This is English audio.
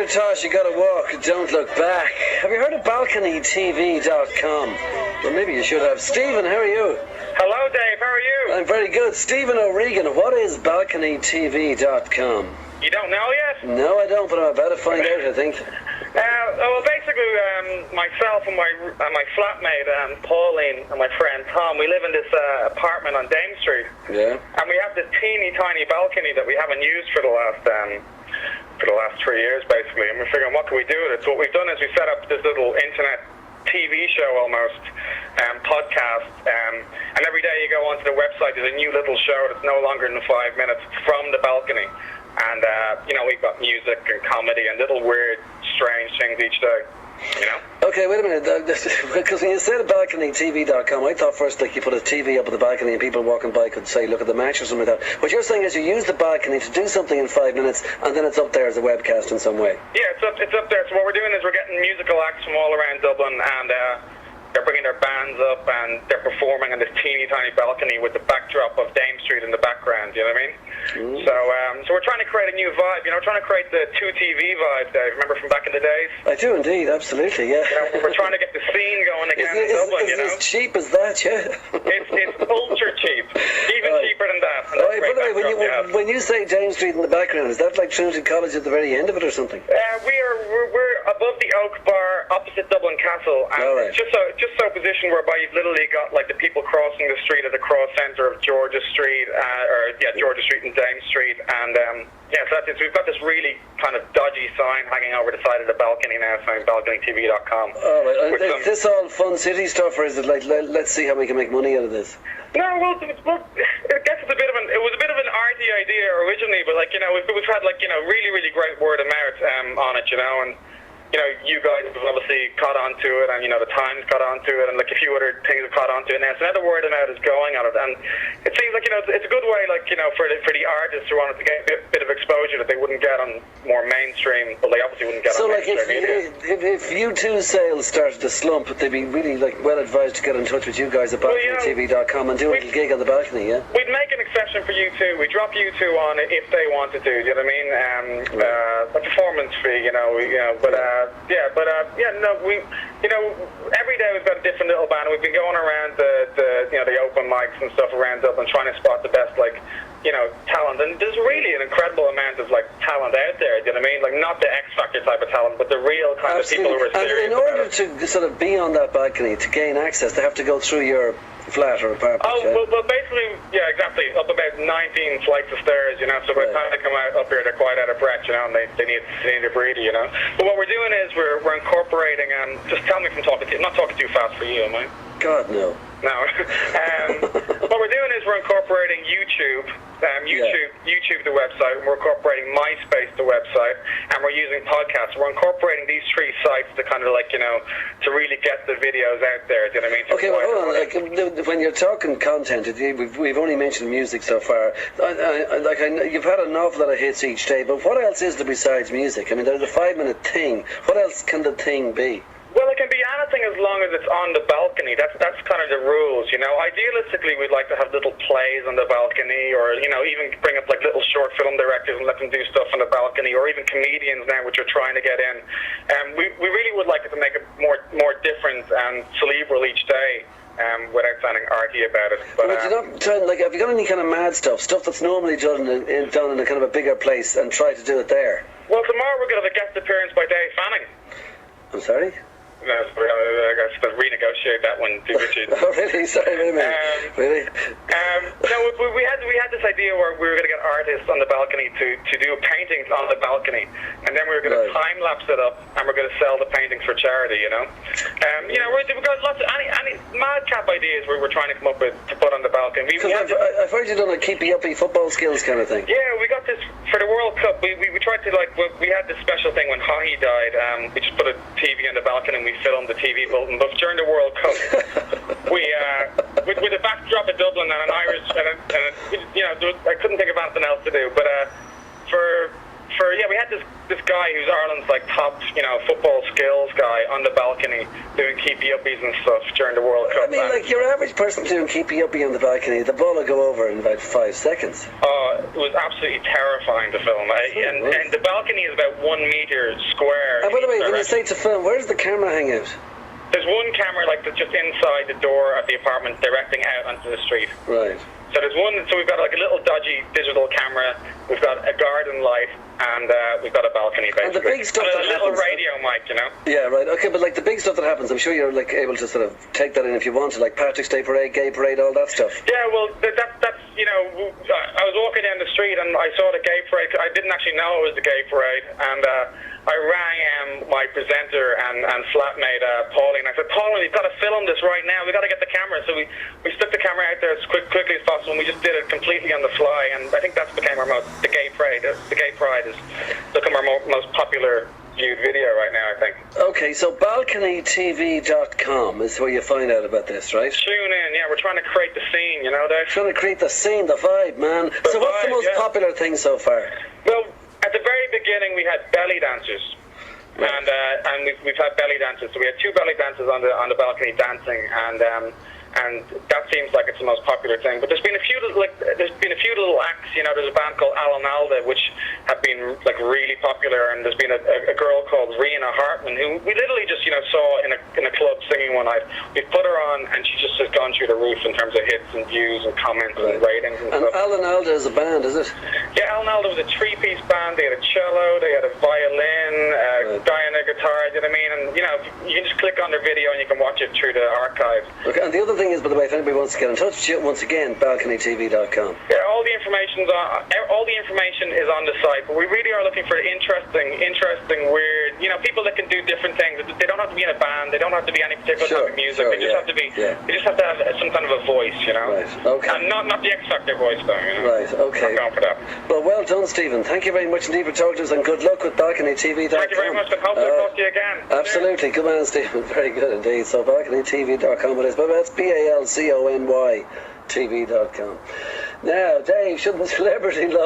your tosh, you gotta walk, don't look back. Have you heard of BalconyTV.com? Well, maybe you should have. Stephen, how are you? Hello, Dave, how are you? I'm very good. Stephen O Regan, what is BalconyTV.com? You don't know yet? No, I don't, but I'm about to find out, I think. Well, basically, myself and my flatmate, Pauline, and my friend Tom, we live in this apartment on Dame Street. Yeah. And we have this teeny tiny balcony that we haven't used for the last 3 years, basically. And we're figuring, what can we do with it? So what we've done is we set up this little internet TV show almost, podcast, and every day you go onto the website, there's a new little show that's no longer than 5 minutes from the balcony. And, we've got music and comedy and little weird, strange things each day, Okay, wait a minute, because when you said BalconyTV.com, I thought first like you put a TV up at the balcony and people walking by could say, look at the match or something like that. What you're saying is you use the balcony to do something in 5 minutes and then it's up there as a webcast in some way. Yeah, it's up there. So what we're doing is we're getting musical acts from all around Dublin, and they're bringing their bands up and they're performing on this teeny tiny balcony with the backdrop of Dame Street in the background, you know what I mean? So we're trying to create a new vibe, trying to create the 2TV vibe, Dave. Remember from back in the days? I do indeed, absolutely, yeah. We're trying to get the scene going again in Dublin, Is it as cheap as that, yeah? It's ultra cheap, even cheaper than that. By the way, when you say Dame Street in the background, is that like Trinity College at the very end of it or something? We're above the Oak Bar, opposite Dublin Castle, and just so positioned whereby you've literally got like the people crossing the street at the cross centre of Georgia Street, Georgia Street and Dame Street, and so that's it. So we've got this really kind of dodgy sign hanging over the side of the balcony now, saying BalconyTV.com. All right, is this all fun city stuff, or is it like let's see how we can make money out of this? No, well, I guess it was a bit of an arty idea originally, but we've had really really great word of mouth on it, and. You guys have obviously caught on to it, and the Times caught on to it, and like a few other things have caught on to it now. So now the word of mouth is going on it, and it seems like it's a good way, for the artists who wanted to get a bit of exposure that they wouldn't get on more mainstream, but they obviously wouldn't get on mainstream media. If U2 sales started to slump, they'd be really well advised to get in touch with you guys at BalconyTV.com and do a little gig on the balcony, yeah? We'd make an exception for U2. We'd drop U2 on it if they wanted to. Do you know what I mean? A performance fee, every day we've got a different little band. We've been going around the open mics and stuff around Dublin, trying to spot the best talent. And there's really an incredible amount of talent out there. Do you know what I mean? Like not the X Factor type of talent, but the real kind of people who are serious. And in order to sort of be on that balcony, to gain access, they have to go through your flat or apartment. Well, basically, yeah, exactly. Up about 19 flights of stairs, so by the time they come out up here, they're quite out of breath, and they need a breather, But what we're doing is we're incorporating, just tell me if I'm talking I'm not talking too fast for you, am I? God, no. No. What we're doing is we're incorporating YouTube, YouTube the website, and we're incorporating MySpace the website, and we're using podcasts. We're incorporating these three sites to kind of to really get the videos out there. Do you know what I mean? Okay, well, hold on. When you're talking content, we've only mentioned music so far. You've had an awful lot of hits each day, but what else is there besides music? I mean, there's a 5-minute thing. What else can the thing be? Well, it can be anything as long as it's on the balcony. That's kind of the rules, Idealistically, we'd like to have little plays on the balcony, or even bring up little short film directors and let them do stuff on the balcony, or even comedians now, which are trying to get in. We really would like it to make it more different and cerebral each day. Without sounding arty about it. But you're not trying, have you got any kind of mad stuff that's normally done in a kind of a bigger place, and try to do it there? Well, tomorrow we're going to have a guest appearance by Dave Fanning. I'm sorry? No, I got to renegotiate that one too, Richard. Oh, really? Sorry, wait a minute. Really? No, we had this idea where we were going to get artists on the balcony to do paintings on the balcony, and then we were going to time lapse it up, and we're going to sell the paintings for charity. We've got lots of any madcap ideas we're trying to come up with to put on the balcony. I've heard you done a keepy uppy football skills kind of thing. Yeah, we got this for the World Cup. We tried to we had this special thing when Haughey died. We just put a TV on the balcony and we filmed the TV bulletin. But during the World Cup, we with a backdrop of Dublin and an Irish, I couldn't think of anything else to do. But we we had this guy who's Ireland's like top, football skills guy on the balcony doing keepy-uppies and stuff during the World Cup. I mean, like your average person doing keepy-uppy on the balcony, the ball will go over in about 5 seconds. Oh, it was absolutely terrifying to film. And the balcony is about 1 meter square. And by the way, when you say to film, where does the camera hang out? There's one camera like that's just inside the door of the apartment, directing out onto the street. Right. So there's one. So we've got like a little dodgy digital camera. We've got a garden light, and we've got a balcony basically. And the big stuff and that a little happens, radio mic, Yeah, right. Okay, but like the big stuff that happens, I'm sure you're like able to sort of take that in if you want to, like Patrick's Day Parade, Gay Parade, all that stuff. Yeah, well, that's I was walking down the street and I saw the Gay Parade. I didn't actually know it was the Gay Parade, and I rang my presenter and flatmate Pauline. I said, Pauline, we've got to film this right now. We've got to get the camera. So we stuck the camera out there as quickly as possible, and we just did it completely on the fly. And I think that's became the Gay Parade. The Gay Pride has become our most popular viewed video right now, I think. Okay, so BalconyTV.com is where you find out about this, right? Tune in, yeah. We're trying to create the scene, Dave. Trying to create the scene, the vibe, man. So what's the most popular thing so far? Well, at the very beginning, we had belly dancers, right. and we've had belly dancers. So we had 2 belly dancers on the balcony dancing, and that seems like it's the most popular thing. But there's been a few little acts. There's a band called Alan Alda, which have been like really popular, and there's been a girl called Rihanna Hartman who we literally just saw in a club singing one night. We put her on, and she just has gone through the roof in terms of hits and views and comments and ratings and stuff. Alan Alda is a band, is it? Yeah, Alan Alda was a 3-piece band. They had a cello, they had a violin, Diana guitar. You know what I mean? And you can just click on their video and you can watch it through the archive. Okay, and the other thing is, by the way, if anybody wants to get in touch with you, once again, BalconyTV.com. Yeah, all the information is on the site, but we really are looking for interesting, weird, people that can do different things. They don't have to be in a band. They don't have to be any particular type of music. They just have to be. Yeah. They just have to have some kind of a voice, Right. Okay. And not the X Factor voice, though. Right. Okay. Not going for that. Well done, Stephen. Thank you very much indeed for talking to us, and good luck with BalconyTV.com. Thank you very much, and hopefully I'll talk to you again. Absolutely. Good man, Stephen. Very good indeed. So BalconyTV.com it is. But that's BalconyTV.com. Now, Dave, shouldn't the celebrity love